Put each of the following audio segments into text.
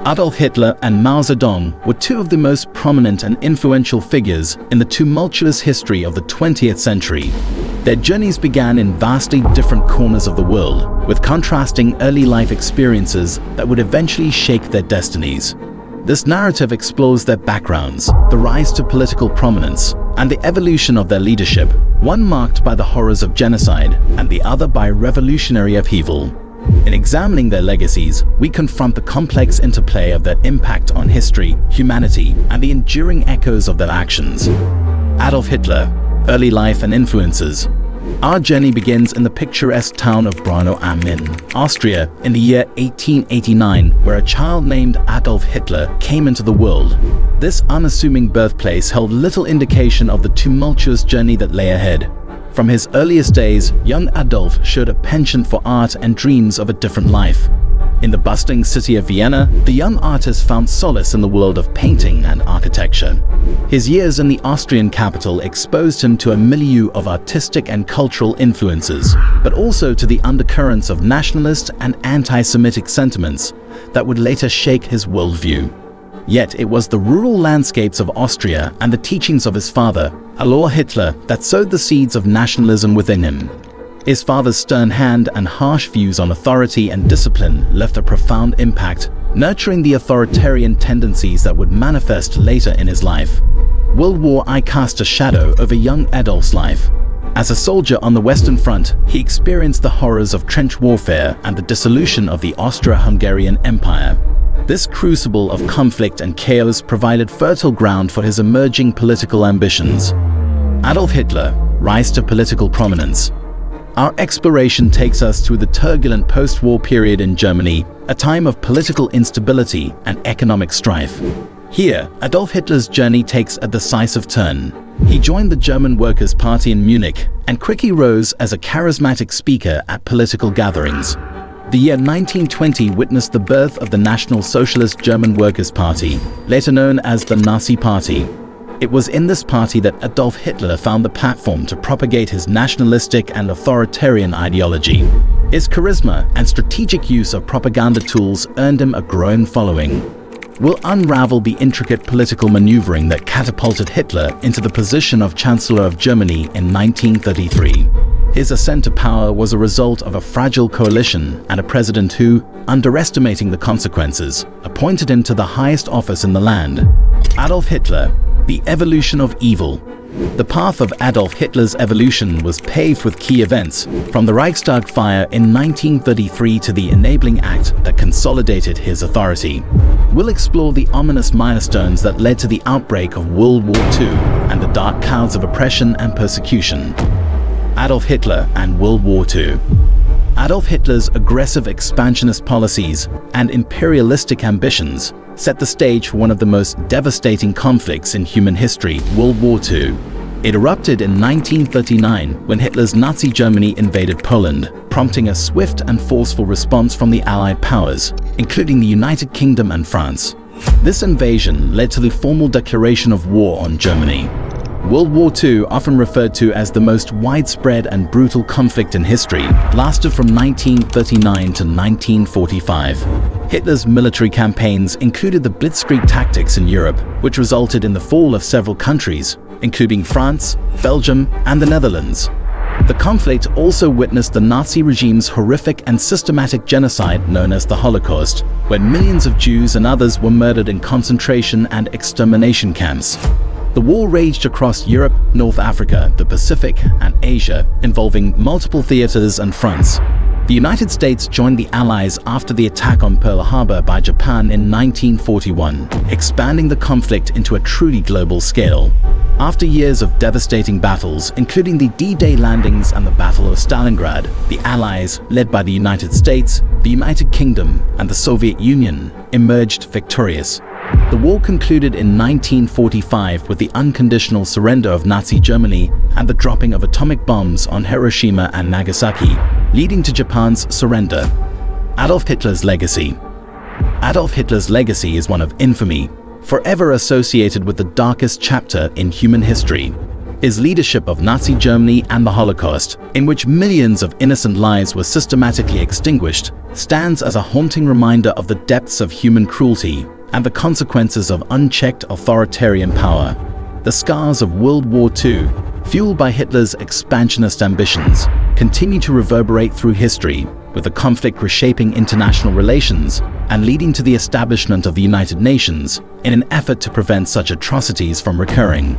Adolf Hitler and Mao Zedong were two of the most prominent and influential figures in the tumultuous history of the 20th century. Their journeys began in vastly different corners of the world, with contrasting early life experiences that would eventually shake their destinies. This narrative explores their backgrounds, the rise to political prominence, and the evolution of their leadership, one marked by the horrors of genocide and the other by revolutionary upheaval. In examining their legacies, we confront the complex interplay of their impact on history, humanity, and the enduring echoes of their actions. Adolf Hitler, early life and influences. Our journey begins in the picturesque town of Braunau am Inn, Austria, in the year 1889, where a child named Adolf Hitler came into the world. This unassuming birthplace held little indication of the tumultuous journey that lay ahead. From his earliest days, young Adolf showed a penchant for art and dreams of a different life. In the bustling city of Vienna, the young artist found solace in the world of painting and architecture. His years in the Austrian capital exposed him to a milieu of artistic and cultural influences, but also to the undercurrents of nationalist and anti-Semitic sentiments that would later shake his worldview. Yet it was the rural landscapes of Austria and the teachings of his father, Adolf Hitler, that sowed the seeds of nationalism within him. His father's stern hand and harsh views on authority and discipline left a profound impact, nurturing the authoritarian tendencies that would manifest later in his life. World War I cast a shadow over young Adolf's life. As a soldier on the Western Front, he experienced the horrors of trench warfare and the dissolution of the Austro-Hungarian Empire. This crucible of conflict and chaos provided fertile ground for his emerging political ambitions. Adolf Hitler, rise to political prominence. Our exploration takes us through the turbulent post-war period in Germany, a time of political instability and economic strife. Here, Adolf Hitler's journey takes a decisive turn. He joined the German Workers' Party in Munich and quickly rose as a charismatic speaker at political gatherings. The year 1920 witnessed the birth of the National Socialist German Workers' Party, later known as the Nazi Party. It was in this party that Adolf Hitler found the platform to propagate his nationalistic and authoritarian ideology. His charisma and strategic use of propaganda tools earned him a growing following. We'll unravel the intricate political maneuvering that catapulted Hitler into the position of Chancellor of Germany in 1933. His ascent to power was a result of a fragile coalition and a president who, underestimating the consequences, appointed him to the highest office in the land. Adolf Hitler, the evolution of evil. The path of Adolf Hitler's evolution was paved with key events, from the Reichstag fire in 1933 to the Enabling Act that consolidated his authority. We'll explore the ominous milestones that led to the outbreak of World War II and the dark clouds of oppression and persecution. Adolf Hitler and World War II. Adolf Hitler's aggressive expansionist policies and imperialistic ambitions set the stage for one of the most devastating conflicts in human history, World War II. It erupted in 1939 when Hitler's Nazi Germany invaded Poland, prompting a swift and forceful response from the Allied powers, including the United Kingdom and France. This invasion led to the formal declaration of war on Germany. World War II, often referred to as the most widespread and brutal conflict in history, lasted from 1939 to 1945. Hitler's military campaigns included the Blitzkrieg tactics in Europe, which resulted in the fall of several countries, including France, Belgium, and the Netherlands. The conflict also witnessed the Nazi regime's horrific and systematic genocide known as the Holocaust, when millions of Jews and others were murdered in concentration and extermination camps. The war raged across Europe, North Africa, the Pacific, and Asia, involving multiple theaters and fronts. The United States joined the Allies after the attack on Pearl Harbor by Japan in 1941, expanding the conflict into a truly global scale. After years of devastating battles, including the D-Day landings and the Battle of Stalingrad, the Allies, led by the United States, the United Kingdom, and the Soviet Union, emerged victorious. The war concluded in 1945 with the unconditional surrender of Nazi Germany and the dropping of atomic bombs on Hiroshima and Nagasaki, leading to Japan's surrender. Adolf Hitler's legacy. Adolf Hitler's legacy is one of infamy, forever associated with the darkest chapter in human history. His leadership of Nazi Germany and the Holocaust, in which millions of innocent lives were systematically extinguished, stands as a haunting reminder of the depths of human cruelty and the consequences of unchecked authoritarian power. The scars of World War II, fueled by Hitler's expansionist ambitions, continue to reverberate through history, with the conflict reshaping international relations and leading to the establishment of the United Nations in an effort to prevent such atrocities from recurring.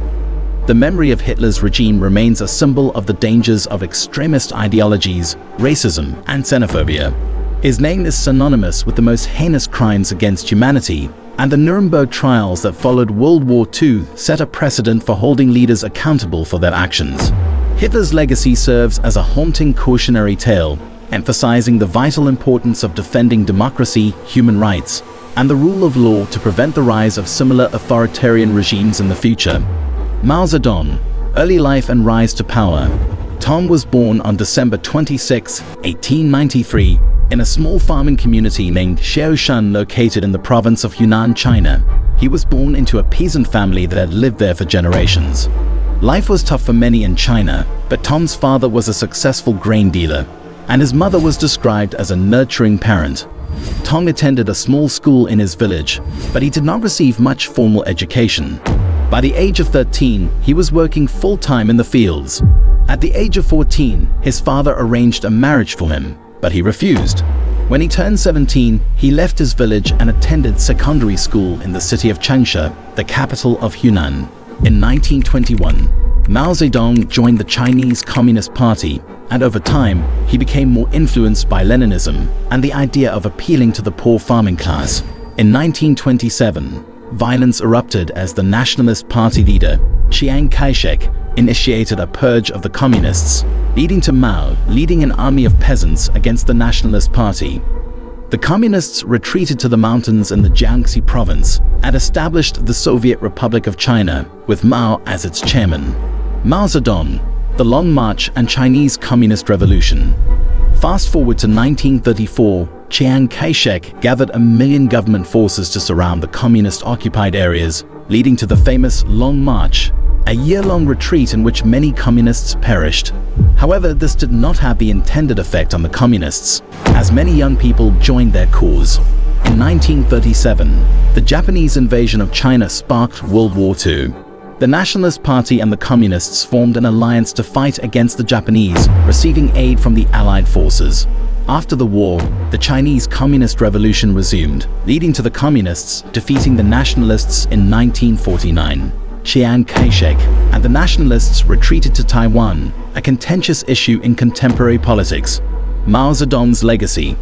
The memory of Hitler's regime remains a symbol of the dangers of extremist ideologies, racism, and xenophobia. His name is synonymous with the most heinous crimes against humanity, and the Nuremberg trials that followed World War II set a precedent for holding leaders accountable for their actions. Hitler's legacy serves as a haunting cautionary tale, emphasizing the vital importance of defending democracy, human rights, and the rule of law to prevent the rise of similar authoritarian regimes in the future. Mao Zedong, early life and rise to power. Tom was born on December 26, 1893, in a small farming community named Xiaoshan located in the province of Yunnan, China. He was born into a peasant family that had lived there for generations. Life was tough for many in China, but Tom's father was a successful grain dealer, and his mother was described as a nurturing parent. Tom attended a small school in his village, but he did not receive much formal education. By the age of 13, he was working full-time in the fields. At the age of 14, his father arranged a marriage for him, but he refused. When he turned 17, he left his village and attended secondary school in the city of Changsha, the capital of Hunan. In 1921, Mao Zedong joined the Chinese Communist Party, and over time, he became more influenced by Leninism and the idea of appealing to the poor farming class. In 1927, violence erupted as the Nationalist Party leader, Chiang Kai-shek, initiated a purge of the communists, leading to Mao leading an army of peasants against the Nationalist Party. The communists retreated to the mountains in the Jiangxi province and established the Soviet Republic of China, with Mao as its chairman. Mao Zedong, the Long March and Chinese Communist Revolution. Fast forward to 1934, Chiang Kai-shek gathered 1 million government forces to surround the communist-occupied areas, leading to the famous Long March, a year-long retreat in which many communists perished. However, this did not have the intended effect on the communists, as many young people joined their cause. In 1937, the Japanese invasion of China sparked World War II. The Nationalist Party and the Communists formed an alliance to fight against the Japanese, receiving aid from the Allied forces. After the war, the Chinese Communist Revolution resumed, leading to the Communists defeating the Nationalists in 1949. Chiang Kai-shek and the Nationalists retreated to Taiwan, a contentious issue in contemporary politics. Mao Zedong's legacy.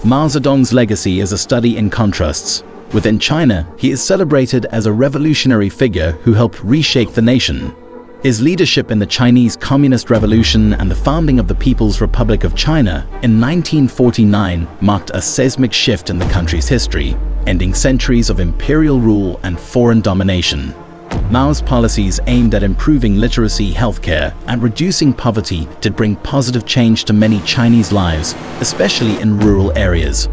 Mao Zedong's legacy is a study in contrasts. Within China, he is celebrated as a revolutionary figure who helped reshape the nation. His leadership in the Chinese Communist Revolution and the founding of the People's Republic of China in 1949 marked a seismic shift in the country's history, ending centuries of imperial rule and foreign domination. Mao's policies aimed at improving literacy, healthcare, and reducing poverty did bring positive change to many Chinese lives, especially in rural areas.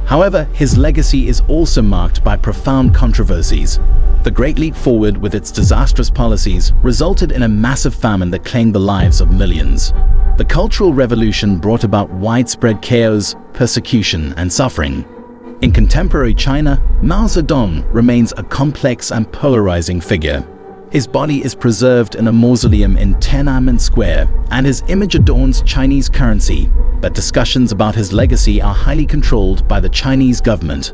However, his legacy is also marked by profound controversies. The Great Leap Forward, with its disastrous policies, resulted in a massive famine that claimed the lives of millions. The Cultural Revolution brought about widespread chaos, persecution, and suffering. In contemporary China, Mao Zedong remains a complex and polarizing figure. His body is preserved in a mausoleum in Tiananmen Square, and his image adorns Chinese currency, but discussions about his legacy are highly controlled by the Chinese government.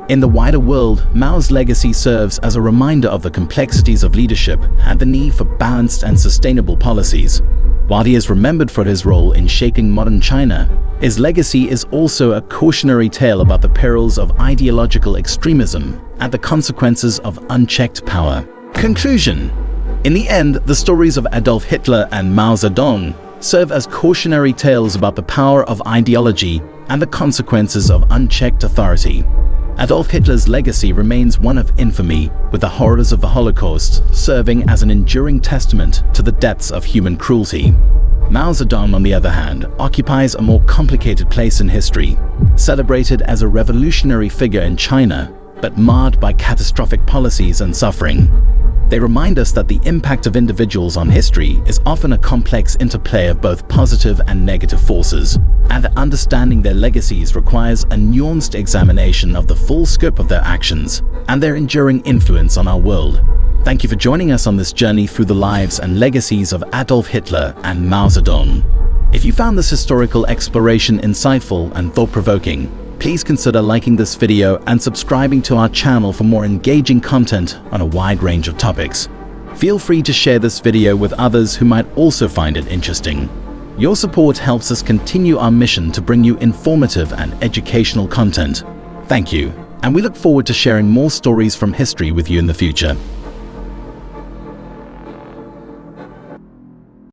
In the wider world, Mao's legacy serves as a reminder of the complexities of leadership and the need for balanced and sustainable policies. While he is remembered for his role in shaping modern China, his legacy is also a cautionary tale about the perils of ideological extremism and the consequences of unchecked power. Conclusion. In the end, the stories of Adolf Hitler and Mao Zedong serve as cautionary tales about the power of ideology and the consequences of unchecked authority. Adolf Hitler's legacy remains one of infamy, with the horrors of the Holocaust serving as an enduring testament to the depths of human cruelty. Mao Zedong, on the other hand, occupies a more complicated place in history, celebrated as a revolutionary figure in China, but marred by catastrophic policies and suffering. They remind us that the impact of individuals on history is often a complex interplay of both positive and negative forces, and that understanding their legacies requires a nuanced examination of the full scope of their actions and their enduring influence on our world. Thank you for joining us on this journey through the lives and legacies of Adolf Hitler and Mao Zedong. If you found this historical exploration insightful and thought-provoking, please consider liking this video and subscribing to our channel for more engaging content on a wide range of topics. Feel free to share this video with others who might also find it interesting. Your support helps us continue our mission to bring you informative and educational content. Thank you, and we look forward to sharing more stories from history with you in the future.